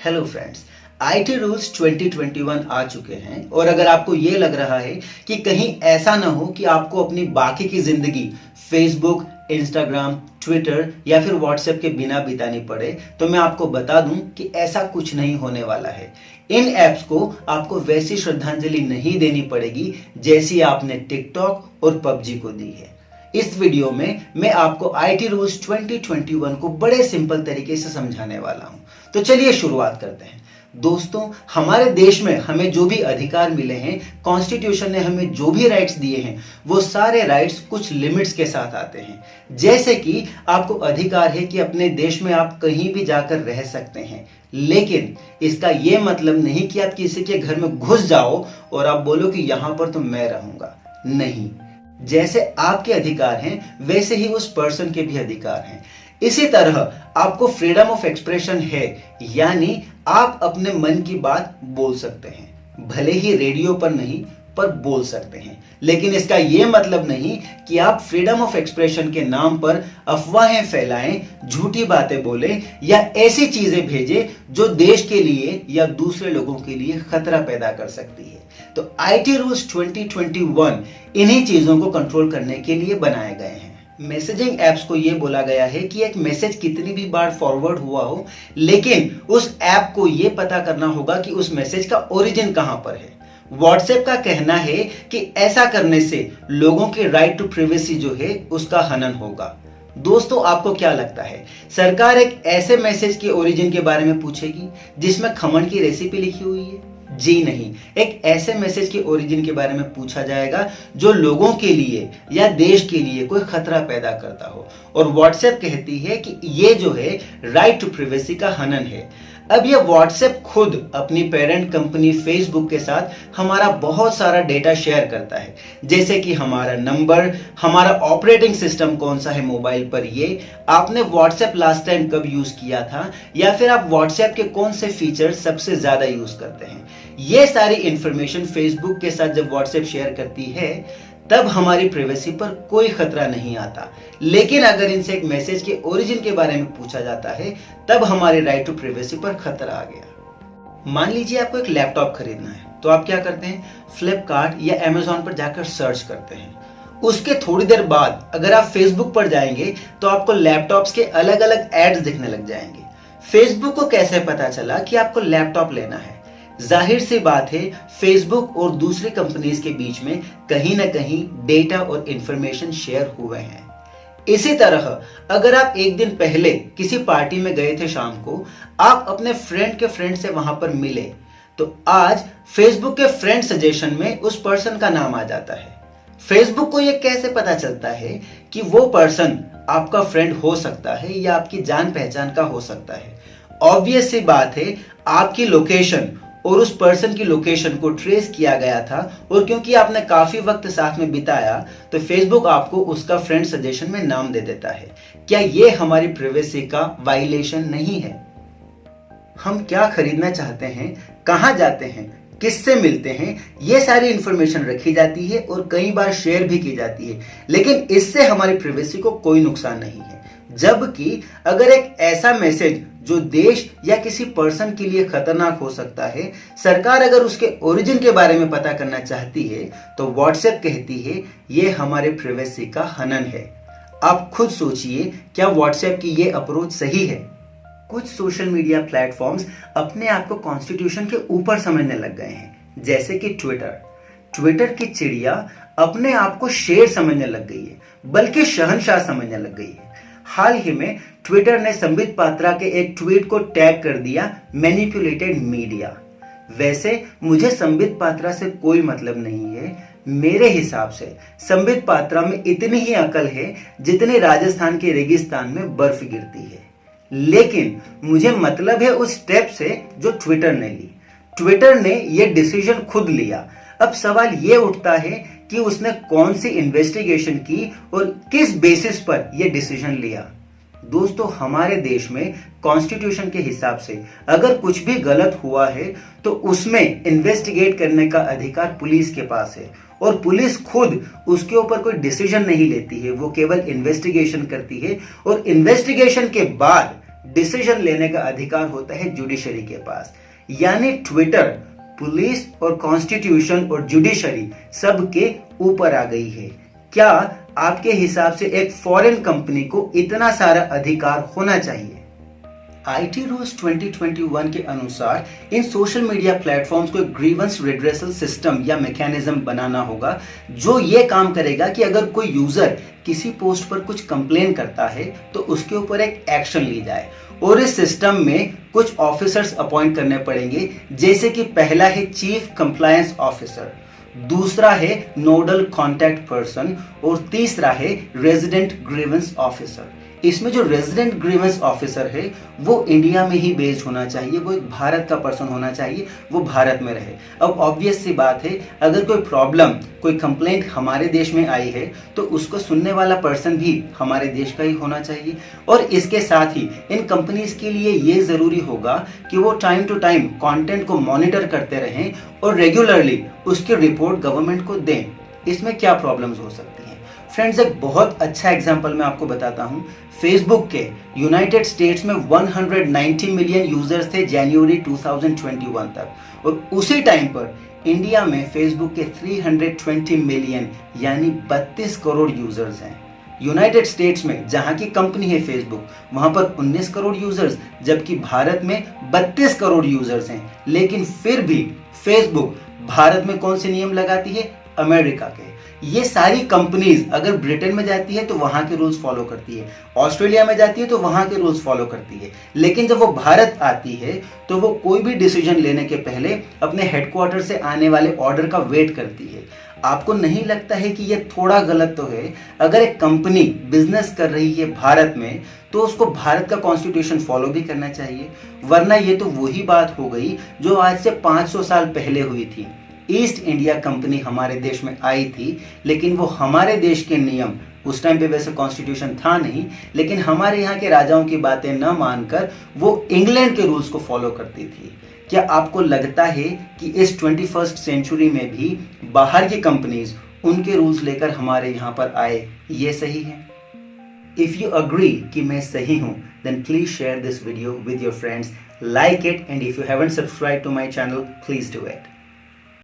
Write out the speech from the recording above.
Hello friends, IT rules 2021 आ चुके हैं और अगर आपको ये लग रहा है कि कहीं ऐसा ना हो कि आपको अपनी बाकी की जिंदगी फेसबुक, इंस्टाग्राम, ट्विटर या फिर व्हाट्सएप के बिना बितानी पड़े, तो मैं आपको बता दूं कि ऐसा कुछ नहीं होने वाला है। इन ऐप्स को आपको वैसी श्रद्धांजलि नहीं देनी पड़ेगी जैसी आपने टिकटॉक और पबजी को दी है। इस वीडियो में मैं आपको आईटी रूल्स 2021 को बड़े सिंपल तरीके से समझाने वाला हूं। तो चलिए शुरुआत करते हैं। दोस्तों, हमारे देश में हमें जो भी अधिकार मिले हैं, कॉन्स्टिट्यूशन ने हमें जो भी राइट्स दिए हैं, वो सारे राइट्स कुछ लिमिट्स के साथ आते हैं। जैसे कि आपको अधिकार है कि अपने देश में आप कहीं भी जाकर रह सकते हैं, लेकिन इसका यह मतलब नहीं कि आप किसी के घर में घुस जाओ और आप बोलो कि यहां पर तो मैं रहूंगा। नहीं, जैसे आपके अधिकार हैं वैसे ही उस पर्सन के भी अधिकार हैं। इसी तरह आपको फ्रीडम ऑफ एक्सप्रेशन है, यानी आप अपने मन की बात बोल सकते हैं, भले ही रेडियो पर नहीं पर बोल सकते हैं। लेकिन इसका यह मतलब नहीं कि आप फ्रीडम ऑफ एक्सप्रेशन के नाम पर अफवाहें फैलाएं, झूठी बातें बोलें या ऐसी चीजें भेजें जो देश के लिए या दूसरे लोगों के लिए खतरा पैदा कर सकती है। तो आईटी रूल्स 2021 इन्हीं चीजों को कंट्रोल करने के लिए बनाए गए हैं। मैसेजिंग एप्स को यह बोला गया है कि एक मैसेज कितनी भी बार फॉरवर्ड हुआ हो, लेकिन उस ऐप को यह पता करना होगा कि उस मैसेज का ओरिजिन कहां पर है। व्हाट्सएप का कहना है कि ऐसा करने से लोगों की राइट टू प्राइवेसी जो है उसका हनन होगा। दोस्तों, आपको क्या लगता है, सरकार एक ऐसे मैसेज के ओरिजिन के बारे में पूछेगी जिसमें खमन की रेसिपी लिखी हुई है? जी नहीं, एक ऐसे मैसेज के ओरिजिन के बारे में पूछा जाएगा जो लोगों के लिए या देश के लिए कोई खतरा पैदा करता हो। और व्हाट्सएप कहती है कि ये जो है राइट टू प्राइवेसी का हनन है। अब ये व्हाट्सएप खुद अपनी पेरेंट कंपनी फेसबुक के साथ हमारा बहुत सारा डेटा शेयर करता है, जैसे कि हमारा नंबर, हमारा ऑपरेटिंग सिस्टम कौन सा है मोबाइल पर, ये आपने व्हाट्सएप लास्ट टाइम कब यूज किया था, या फिर आप व्हाट्सएप के कौन से फीचर सबसे ज्यादा यूज करते हैं। ये सारी इंफॉर्मेशन फेसबुक के साथ जब व्हाट्सएप शेयर करती है तब हमारी प्राइवेसी पर कोई खतरा नहीं आता। लेकिन अगर इनसे एक मैसेज के ओरिजिन के बारे में पूछा जाता है तब हमारे राइट टू प्राइवेसी पर खतरा आ गया। मान लीजिए आपको एक लैपटॉप खरीदना है, तो आप क्या करते हैं, फ्लिपकार्ट या अमेजॉन पर जाकर सर्च करते हैं। उसके थोड़ी देर बाद अगर आप फेसबुक पर जाएंगे तो आपको लैपटॉप्स के अलग अलग एड्स दिखने लग जाएंगे। फेसबुक को कैसे पता चला कि आपको लैपटॉप लेना है? जाहिर सी बात है, फेसबुक और दूसरी कंपनीज के बीच में कहीं ना कहीं डेटा और इंफॉर्मेशन शेयर हुए हैं। इसी तरह अगर आप एक दिन पहले किसी पार्टी में गए थे, शाम को आप अपने फ्रेंड के फ्रेंड से वहां पर मिले, तो आज फेसबुक के फ्रेंड सजेशन में उस पर्सन का नाम आ जाता है। फेसबुक को यह कैसे पता चलता है कि वो पर्सन आपका फ्रेंड हो सकता है या आपकी जान पहचान का हो सकता है? ऑब्वियस सी बात है, आपकी लोकेशन और उस पर्सन की लोकेशन को ट्रेस किया गया था, और क्योंकि आपने काफी वक्त साथ में बिताया तो फेसबुक आपको उसका फ्रेंड सजेशन में नाम दे देता है। क्या यह हमारी प्राइवेसी का वायलेशन नहीं है? हम क्या खरीदना चाहते हैं, कहां जाते हैं, किससे मिलते हैं, ये सारी इंफॉर्मेशन रखी जाती है और कई बार शेयर भी की जाती है, लेकिन इससे हमारी प्राइवेसी को कोई नुकसान नहीं है। जबकि अगर एक ऐसा मैसेज जो देश या किसी पर्सन के लिए खतरनाक हो सकता है, सरकार अगर उसके ओरिजिन के बारे में पता करना चाहती है तो व्हाट्सएप कहती है ये हमारे प्राइवेसी का हनन है। आप खुद सोचिए, क्या व्हाट्सएप की ये अप्रोच सही है? कुछ सोशल मीडिया प्लेटफॉर्म्स अपने आप को कॉन्स्टिट्यूशन के ऊपर समझने लग गए हैं, जैसे कि ट्विटर की चिड़िया अपने आप को शेर समझने लग गई है, बल्कि शहंशाह समझने लग गई है। हाल ही में ट्विटर ने संबित पात्रा के एक ट्वीट को टैग कर दिया मैनिपुलेटेड मीडिया। वैसे मुझे संबित पात्रा से कोई मतलब नहीं है। मेरे हिसाब से संबित पात्रा में इतनी ही अकल है जितनी राजस्थान के रेगिस्तान में बर्फ गिरती है। लेकिन मुझे मतलब है उस स्टेप से जो ट्विटर ने ली। ट्विटर ने यह डिसीजन खुद लिया। अब सवाल यह उठता है कि उसने कौन सी इन्वेस्टिगेशन की और किस बेसिस पर यह डिसीजन लिया। दोस्तों, हमारे देश में कॉन्स्टिट्यूशन के हिसाब से अगर कुछ भी गलत हुआ है तो उसमें इन्वेस्टिगेट करने का अधिकार पुलिस के पास है, और पुलिस खुद उसके ऊपर कोई डिसीजन नहीं लेती है, वो केवल इन्वेस्टिगेशन करती है और इन्वेस्टिगेशन के बाद डिसीजन लेने का अधिकार होता है जुडिशरी के पास। यानी ट्विटर पुलिस और कॉन्स्टिट्यूशन और जुडिशरी सबके ऊपर आ गई है। क्या आपके हिसाब से एक फॉरेन कंपनी को इतना सारा अधिकार होना चाहिए? आईटी रूल्स 2021 के अनुसार इन सोशल मीडिया प्लेटफॉर्म्स को एक ग्रीवेंस रिड्रेसल सिस्टम या मैकेनिज्म बनाना होगा जो ये काम करेगा कि अगर कोई यूजर किसी पोस्ट पर कुछ कंप्लेन करता है तो उसके ऊपर एक एक्शन ली जाए। और इस सिस्टम में कुछ ऑफिसर्स अपॉइंट करने पड़ेंगे, जैसे कि पहला है चीफ कंप्लायंस ऑफिसर, दूसरा है नोडल कॉन्टैक्ट पर्सन और तीसरा है रेजिडेंट ग्रीवेंस ऑफिसर। इसमें जो रेजिडेंट ग्रीवेंस ऑफिसर है वो इंडिया में ही बेस्ड होना चाहिए, वो एक भारत का पर्सन होना चाहिए, वो भारत में रहे। अब ऑब्वियस सी बात है, अगर कोई प्रॉब्लम कोई कंप्लेंट हमारे देश में आई है तो उसको सुनने वाला पर्सन भी हमारे देश का ही होना चाहिए। और इसके साथ ही इन कंपनीज के लिए ये जरूरी होगा कि वो टाइम टू टाइम कंटेंट को मॉनिटर करते रहें और रेगुलरली उसकी रिपोर्ट गवर्नमेंट को दें। इसमें क्या प्रॉब्लम्स हो सकती हैं? फ्रेंड्स, एक बहुत अच्छा एग्जांपल मैं आपको बताता हूं। फेसबुक के यूनाइटेड स्टेट्स में 190 मिलियन यूजर्स थे जनवरी 2021 तक, और उसी टाइम पर इंडिया में फेसबुक के 320 मिलियन यानी 32 करोड़ यूजर्स हैं। यूनाइटेड स्टेट्स में जहां की कंपनी है फेसबुक, वहां पर 19 करोड़ यूजर्स, जबकि भारत में 32 करोड़ यूजर्स हैं। लेकिन फिर भी फेसबुक भारत में कौन से नियम लगाती है? अमेरिका के। ये सारी कंपनीज अगर ब्रिटेन में जाती है तो वहां के रूल्स फॉलो करती है, ऑस्ट्रेलिया में जाती है तो वहां के रूल्स फॉलो करती है, लेकिन जब वो भारत आती है तो वो कोई भी डिसीजन लेने के पहले अपने हेडक्वार्टर से आने वाले ऑर्डर का वेट करती है। आपको नहीं लगता है कि ये थोड़ा गलत तो है? अगर एक कंपनी बिजनेस कर रही है भारत में तो उसको भारत का कॉन्स्टिट्यूशन फॉलो भी करना चाहिए, वरना ये तो वही बात हो गई जो आज से 500 साल पहले हुई थी। ईस्ट इंडिया कंपनी हमारे देश में आई थी, लेकिन वो हमारे देश के नियम, उस टाइम पे वैसे कॉन्स्टिट्यूशन था नहीं, लेकिन हमारे यहाँ के राजाओं की बातें न मानकर वो इंग्लैंड के रूल्स को फॉलो करती थी। क्या आपको लगता है कि इस 21st सेंचुरी में भी बाहर की कंपनीज उनके रूल्स लेकर हमारे यहाँ पर आए, ये सही है? इफ यू अग्री कि मैं सही हूँ, then please share this video with your friends, like it, and if you haven't subscribed to my channel, please do it.